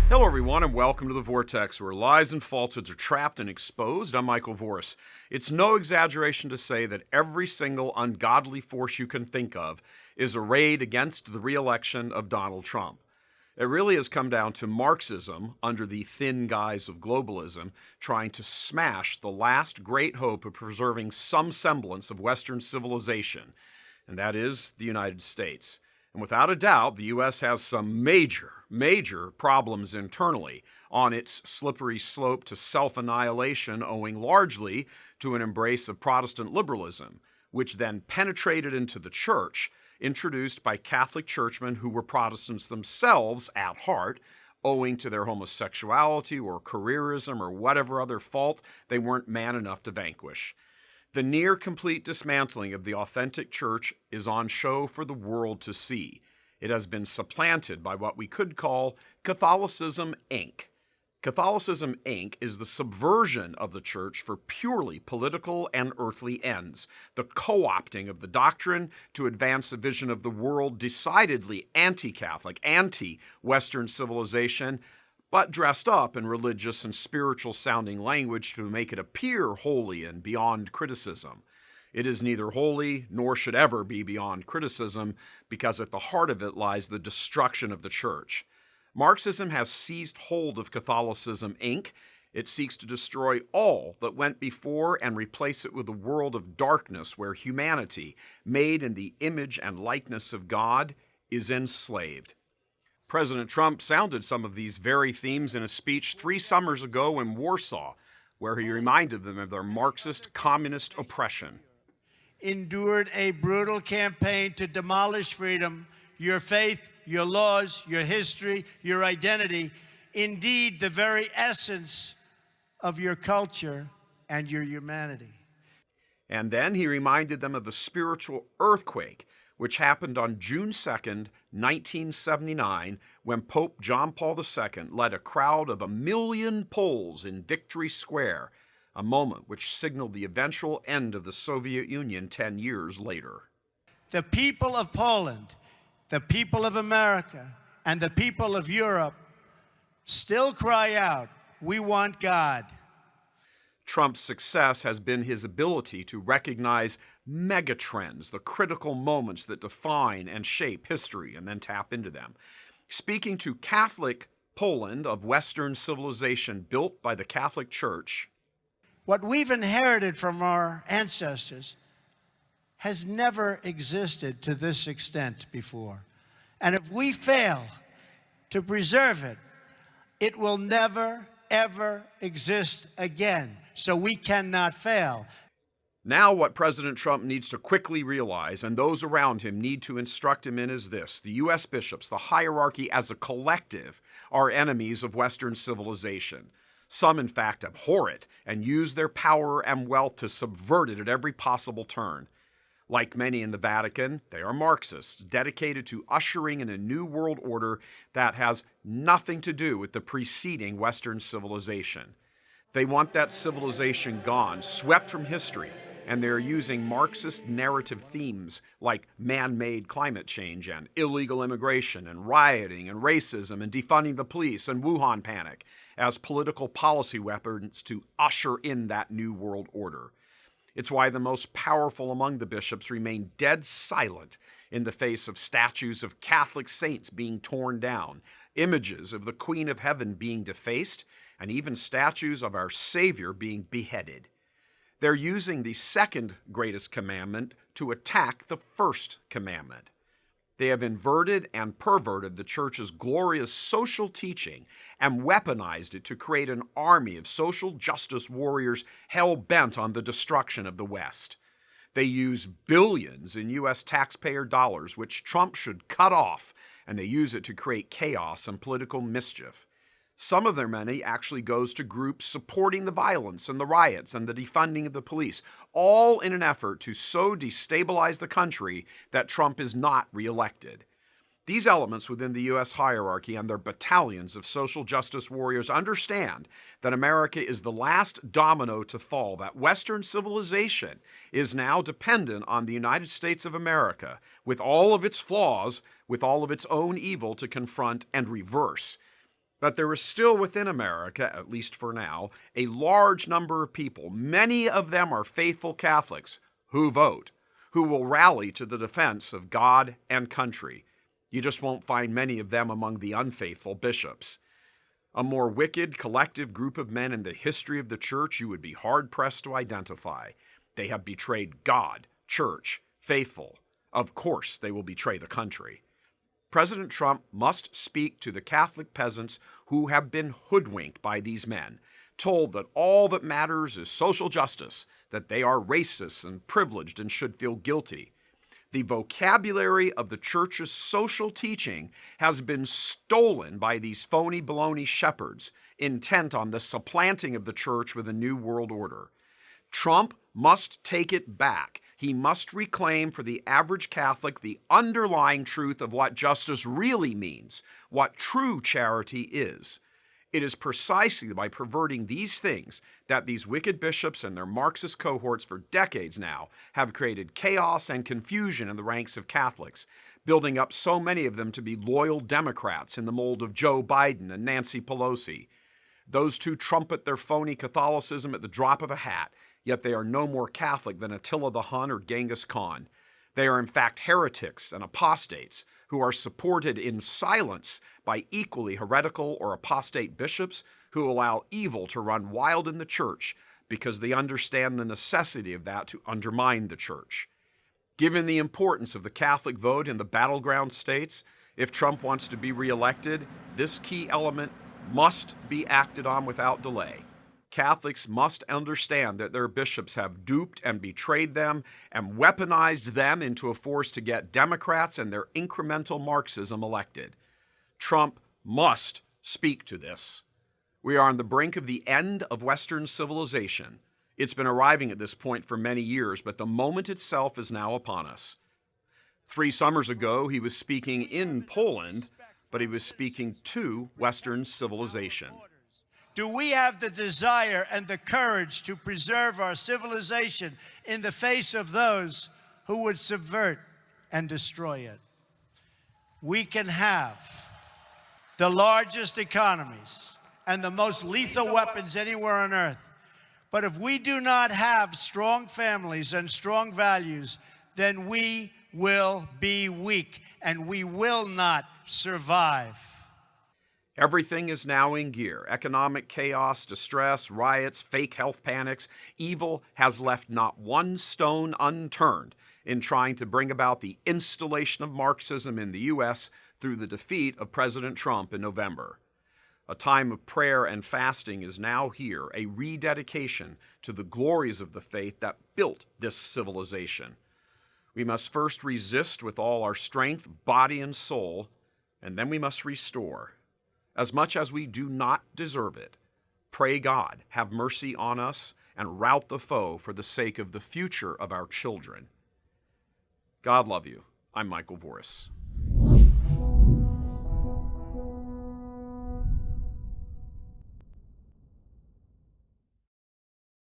Hello, everyone, and welcome to the Vortex, where lies and falsehoods are trapped and exposed. I'm Michael Voris. It's no exaggeration to say that every single ungodly force you can think of is arrayed against the re-election of Donald Trump. It really has come down to Marxism, under the thin guise of globalism, trying to smash the last great hope of preserving some semblance of Western civilization, and that is the United States. And without a doubt, the U.S. has some major problems internally on its slippery slope to self-annihilation, owing largely to an embrace of Protestant liberalism, which then penetrated into the church, introduced by Catholic churchmen who were Protestants themselves at heart, owing to their homosexuality or careerism or whatever other fault they weren't man enough to vanquish. The near complete dismantling of the authentic church is on show for the world to see. It has been supplanted by what we could call Catholicism, Inc. Catholicism, Inc. is the subversion of the church for purely political and earthly ends, the co-opting of the doctrine to advance a vision of the world decidedly anti-Catholic, anti-Western civilization, but dressed up in religious and spiritual-sounding language to make it appear holy and beyond criticism. It is neither holy nor should ever be beyond criticism, because at the heart of it lies the destruction of the church. Marxism has seized hold of Catholicism, Inc. It seeks to destroy all that went before and replace it with a world of darkness where humanity, made in the image and likeness of God, is enslaved. President Trump sounded some of these very themes in a speech 3 summers ago in Warsaw, where he reminded them of their Marxist communist oppression. Endured a brutal campaign to demolish freedom, your faith, your laws, your history, your identity, indeed the very essence of your culture and your humanity. And then he reminded them of the spiritual earthquake, which happened on June 2nd, 1979, when Pope John Paul II led a crowd of 1 million Poles in Victory Square, a moment which signaled the eventual end of the Soviet Union 10 years later. The people of Poland, the people of America, and the people of Europe still cry out, "We want God." Trump's success has been his ability to recognize megatrends, the critical moments that define and shape history, and then tap into them. Speaking to Catholic Poland of Western civilization built by the Catholic Church, what we've inherited from our ancestors has never existed to this extent before. And if we fail to preserve it, it will never, ever exist again. So we cannot fail. Now what President Trump needs to quickly realize, and those around him need to instruct him in, is this: the U.S. bishops, the hierarchy as a collective, are enemies of Western civilization. Some, in fact, abhor it and use their power and wealth to subvert it at every possible turn. Like many in the Vatican, they are Marxists, dedicated to ushering in a new world order that has nothing to do with the preceding Western civilization. They want that civilization gone, swept from history, and they're using Marxist narrative themes like man-made climate change and illegal immigration and rioting and racism and defunding the police and Wuhan panic as political policy weapons to usher in that new world order. It's why the most powerful among the bishops remain dead silent in the face of statues of Catholic saints being torn down, images of the Queen of Heaven being defaced, and even statues of our Savior being beheaded. They're using the second greatest commandment to attack the first commandment. They have inverted and perverted the church's glorious social teaching and weaponized it to create an army of social justice warriors hell-bent on the destruction of the West. They use billions in U.S. taxpayer dollars, which Trump should cut off, and they use it to create chaos and political mischief. Some of their money actually goes to groups supporting the violence and the riots and the defunding of the police, all in an effort to so destabilize the country that Trump is not reelected. These elements within the U.S. hierarchy and their battalions of social justice warriors understand that America is the last domino to fall, that Western civilization is now dependent on the United States of America, with all of its flaws, with all of its own evil to confront and reverse. But there is still within America, at least for now, a large number of people, many of them are faithful Catholics, who vote, who will rally to the defense of God and country. You just won't find many of them among the unfaithful bishops. A more wicked, collective group of men in the history of the church you would be hard-pressed to identify. They have betrayed God, church, faithful. Of course they will betray the country. President Trump must speak to the Catholic peasants who have been hoodwinked by these men, told that all that matters is social justice, that they are racist and privileged and should feel guilty. The vocabulary of the church's social teaching has been stolen by these phony baloney shepherds intent on the supplanting of the church with a new world order. Trump must take it back. He must reclaim for the average Catholic the underlying truth of what justice really means, what true charity is. It is precisely by perverting these things that these wicked bishops and their Marxist cohorts for decades now have created chaos and confusion in the ranks of Catholics, building up so many of them to be loyal Democrats in the mold of Joe Biden and Nancy Pelosi. Those two trumpet their phony Catholicism at the drop of a hat, yet they are no more Catholic than Attila the Hun or Genghis Khan. They are in fact heretics and apostates who are supported in silence by equally heretical or apostate bishops who allow evil to run wild in the church because they understand the necessity of that to undermine the church. Given the importance of the Catholic vote in the battleground states, if Trump wants to be reelected, this key element must be acted on without delay. Catholics must understand that their bishops have duped and betrayed them and weaponized them into a force to get Democrats and their incremental Marxism elected. Trump must speak to this. We are on the brink of the end of Western civilization. It's been arriving at this point for many years, but the moment itself is now upon us. 3 summers ago, he was speaking in Poland, but he was speaking to Western civilization. Do we have the desire and the courage to preserve our civilization in the face of those who would subvert and destroy it? We can have the largest economies and the most lethal weapons anywhere on earth. But if we do not have strong families and strong values, then we will be weak and we will not survive. Everything is now in gear. Economic chaos, distress, riots, fake health panics. Evil has left not one stone unturned in trying to bring about the installation of Marxism in the U.S. through the defeat of President Trump in November. A time of prayer and fasting is now here, a rededication to the glories of the faith that built this civilization. We must first resist with all our strength, body, and soul, and then we must restore. As much as we do not deserve it, pray God have mercy on us and rout the foe for the sake of the future of our children. God love you. I'm Michael Voris.